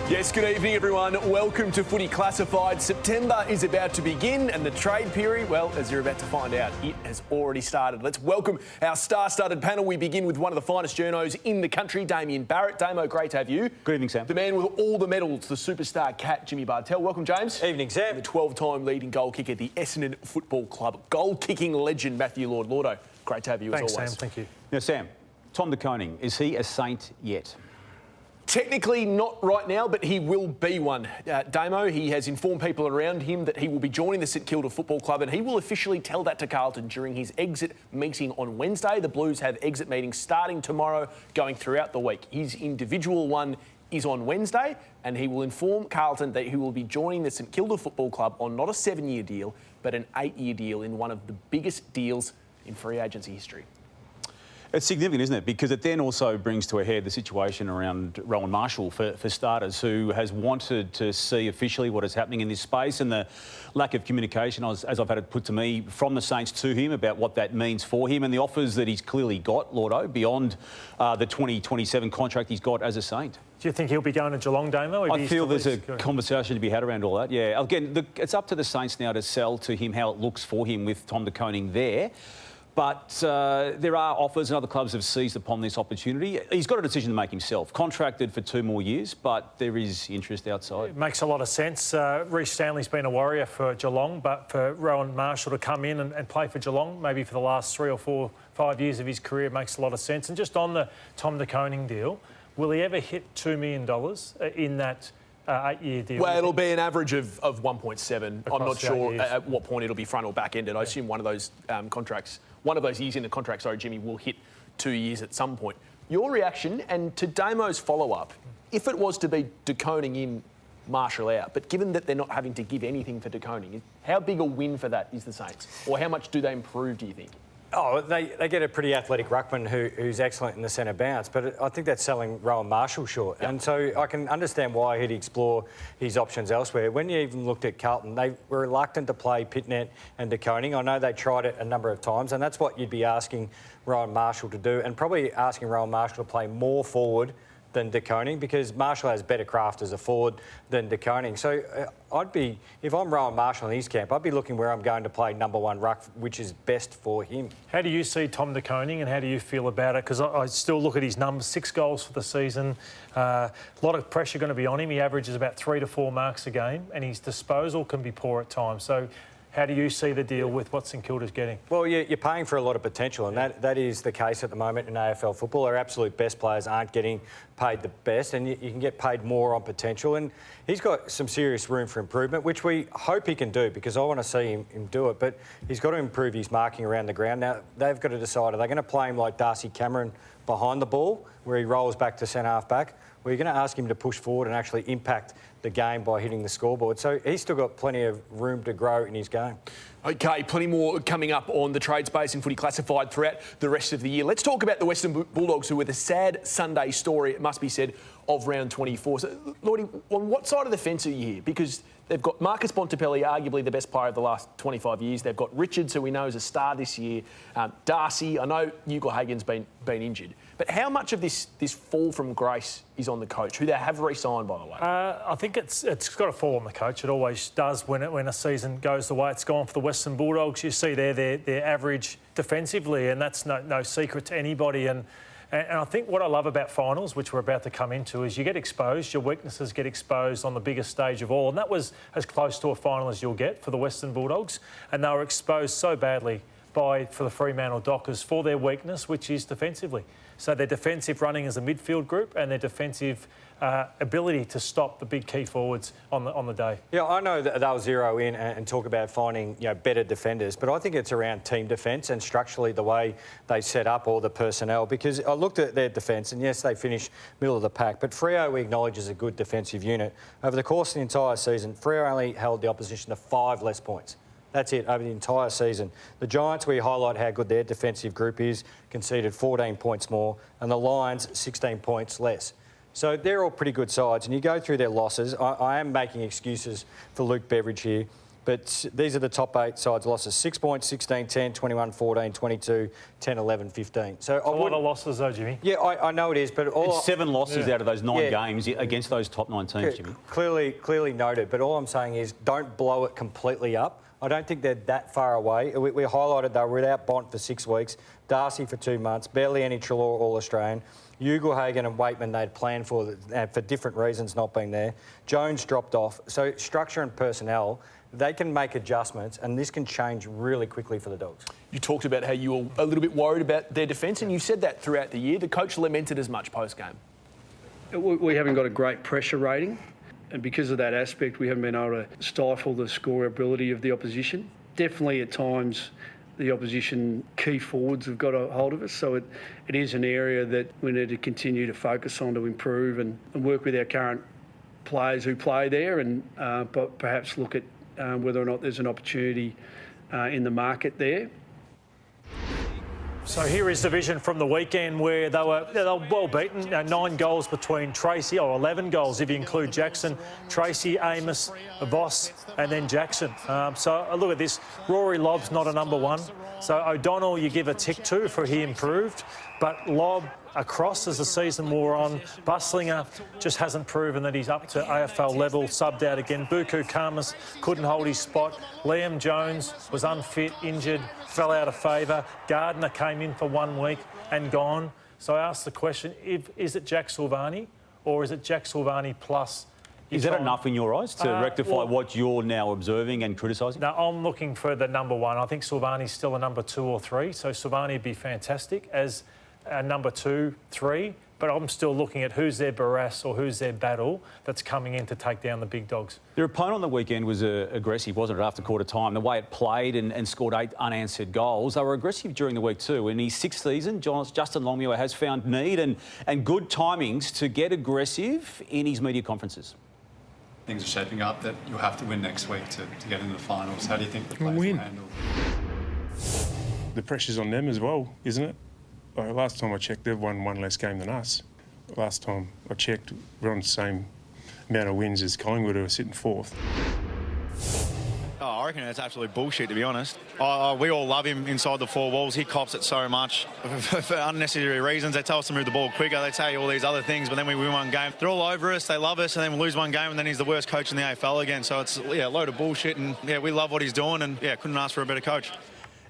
Yes, good evening, everyone. Welcome to Footy Classified. September is about to begin, and the trade period, well, as you're about to find out, it has already started. Let's welcome our star-studded panel. We begin with one of the finest journos in the country, Damien Barrett. Damo, great to have you. Good evening, Sam. The man with all the medals, the superstar cat, Jimmy Bartell. Welcome, James. Evening, Sam. And the 12-time leading goal kicker, the Essendon Football Club goal-kicking legend, Matthew Lord. Lordo, great to have you Thanks, as always. Sam. Thank you. Now, Sam, Tom De Koning, is he a saint yet? Technically not right now, but he will be one. Damo, he has informed people around him that he will be joining the St Kilda Football Club, and he will officially tell that to Carlton during his exit meeting on Wednesday. The Blues have exit meetings starting tomorrow, going throughout the week. His individual one is on Wednesday, and he will inform Carlton that he will be joining the St Kilda Football Club on not a 7-year deal, but an 8-year deal in one of the biggest deals in free agency history. It's significant, isn't it? Because it then also brings to a head the situation around Rowan Marshall, for starters, who has wanted to see officially what is happening in this space, and the lack of communication, as I've had it put to me, from the Saints to him about what that means for him and the offers that he's clearly got, Lordo, beyond the 2027 contract he's got as a Saint. Do you think he'll be going to Geelong, Damo? I feel there's a conversation to be had around all that, yeah. Again, it's up to the Saints now to sell to him how it looks for him with Tom De Koning there. But there are offers and other clubs have seized upon this opportunity. He's got a decision to make himself. Contracted for 2 more years, but there is interest outside. It makes a lot of sense. Reece Stanley's been a warrior for Geelong, but for Rowan Marshall to come in and play for Geelong, maybe for the last 3 or 4, 5 years of his career, makes a lot of sense. And just on the Tom De Koning deal, will he ever hit $2 million in that 8-year deal? Well, it'll be an average of 1.7. I'm not sure years. at what point it'll be front or back ended. I assume one of those one of those years in the contract, Jimmy, will hit 2 years at some point. Your reaction, and to Damo's follow-up, if it was to be De Koning in, Marshall out, but given that they're not having to give anything for De Koning, how big a win for that is the Saints? Or how much do they improve, do you think? Oh, they get a pretty athletic ruckman who's excellent in the centre bounce, but I think that's selling Rowan Marshall short. Yep. And so I can understand why he'd explore his options elsewhere. When you even looked at Carlton, they were reluctant to play Pitnet and De Koning. I know they tried it a number of times, and that's what you'd be asking Rowan Marshall to do, and probably asking Rowan Marshall to play more forward than De Koning, because Marshall has better craft as a forward than De Koning. So if I'm Rowan Marshall in his camp, I'd be looking where I'm going to play number one ruck, which is best for him. How do you see Tom De Koning, and how do you feel about it? Because I still look at his numbers, 6 goals for the season. A lot of pressure going to be on him. He averages about 3 to 4 marks a game, and his disposal can be poor at times. So how do you see the deal with what St Kilda's getting? Well, you're paying for a lot of potential, and that is the case at the moment in AFL football. Our absolute best players aren't getting paid the best, and you can get paid more on potential. And he's got some serious room for improvement, which we hope he can do, because I want to see him do it. But he's got to improve his marking around the ground. Now, they've got to decide, are they going to play him like Darcy Cameron behind the ball, where he rolls back to centre-half back? Or are you going to ask him to push forward and actually impact the game by hitting the scoreboard? So he's still got plenty of room to grow in his game. OK, plenty more coming up on the trade space in Footy Classified throughout the rest of the year. Let's talk about the Western Bulldogs, who were the sad Sunday story, it must be said, of round 24. So, Lordy, on what side of the fence are you here? Because they've got Marcus Bontempelli, arguably the best player of the last 25 years. They've got Richards, who we know is a star this year. Darcy, I know Hugo Hagen's been injured. But how much of this fall from grace is on the coach, who they have re-signed, by the way? I think it's got to fall on the coach. It always does when a season goes the way it's gone for the Western Bulldogs. You see their average defensively, and that's no secret to anybody. And I think what I love about finals, which we're about to come into, is you get exposed, your weaknesses get exposed on the biggest stage of all. And that was as close to a final as you'll get for the Western Bulldogs. And they were exposed so badly for the Fremantle Dockers for their weakness, which is defensively. So their defensive running as a midfield group and their defensive ability to stop the big key forwards on the day. Yeah, I know that they'll zero in and talk about finding better defenders, but I think it's around team defence and structurally the way they set up all the personnel. Because I looked at their defence, and yes, they finished middle of the pack, but Freo we acknowledge is a good defensive unit. Over the course of the entire season, Freo only held the opposition to 5 less points. That's it, over the entire season. The Giants, we highlight how good their defensive group is, conceded 14 points more, and the Lions, 16 points less. So they're all pretty good sides. And you go through their losses. I am making excuses for Luke Beveridge here. But these are the top 8 sides losses: 6 points, 16, 10, 21, 14, 22, 10, 11, 15. So a lot of losses though, Jimmy. Yeah, I know it is, but it's 7 losses out of those 9 games against those top 9 teams, Jimmy. Clearly noted, but all I'm saying is don't blow it completely up. I don't think they're that far away. We highlighted they were without Bont for 6 weeks, Darcy for 2 months, barely any Treloar All-Australian. Ugelhagen and Waitman they'd planned for different reasons not being there. Jones dropped off. So structure and personnel, they can make adjustments, and this can change really quickly for the Dogs. You talked about how you were a little bit worried about their defence, and you said that throughout the year. The coach lamented as much post-game. We haven't got a great pressure rating, and because of that aspect, we haven't been able to stifle the scoreability of the opposition. Definitely at times, the opposition key forwards have got a hold of us, so it is an area that we need to continue to focus on to improve and work with our current players who play there, and but perhaps look at whether or not there's an opportunity in the market there. So here is the vision from the weekend where they were well beaten. 9 goals between Tracy, or 11 goals if you include Jackson, Tracy, Amos, Voss, and then Jackson. So look at this. Rory Lobb's not a number 1. So O'Donnell you give a tick to for he improved, but Lobb across as the season wore on. Buslinger just hasn't proven that he's up to AFL level, subbed out again. Buku Khamis couldn't hold his spot. Liam Jones was unfit, injured, fell out of favour. Gardner came in for 1 week and gone. So I asked the question, is it Jack Silvani or is it Jack Silvani plus? Is that enough in your eyes to rectify what you're now observing and criticising? No, I'm looking for the number 1. I think Silvani's still a number 2 or 3, so Silvani would be fantastic as a number 2, 3, but I'm still looking at who's their Barras or who's their battle that's coming in to take down the big dogs. Their opponent on the weekend was aggressive, wasn't it, after quarter time? The way it played and scored 8 unanswered goals. They were aggressive during the week too. In his 6th season, Justin Longmuir has found need and good timings to get aggressive in his media conferences. Things are shaping up that you'll have to win next week to get into the finals. How do you think the players will handle? The pressure's on them as well, isn't it? Last time I checked, they've won 1 less game than us. Last time I checked, we're on the same amount of wins as Collingwood, who are sitting 4th. Oh, I reckon it's absolute bullshit, to be honest. We all love him inside the 4 walls. He cops it so much for unnecessary reasons. They tell us to move the ball quicker. They tell you all these other things, but then we win 1 game. They're all over us. They love us, and then we lose 1 game, and then he's the worst coach in the AFL again. So it's a load of bullshit, and we love what he's doing, and couldn't ask for a better coach.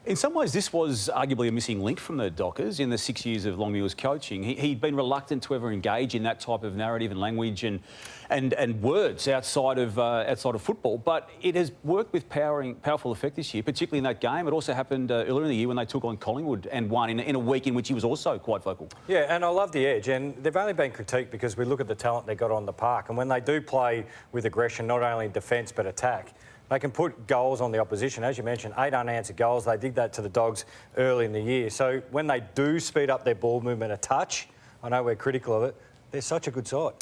In some ways, this was arguably a missing link from the Dockers in the 6 years of Longmuir's coaching. He'd been reluctant to ever engage in that type of narrative and language and words outside of football. But it has worked with powerful effect this year, particularly in that game. It also happened earlier in the year when they took on Collingwood and won in a week in which he was also quite vocal. Yeah, and I love the edge. And they've only been critiqued because we look at the talent they got on the park. And when they do play with aggression, not only defence but attack, they can put goals on the opposition. As you mentioned, 8 unanswered goals. They did that to the Dogs early in the year. So when they do speed up their ball movement a touch, I know we're critical of it, they're such a good side.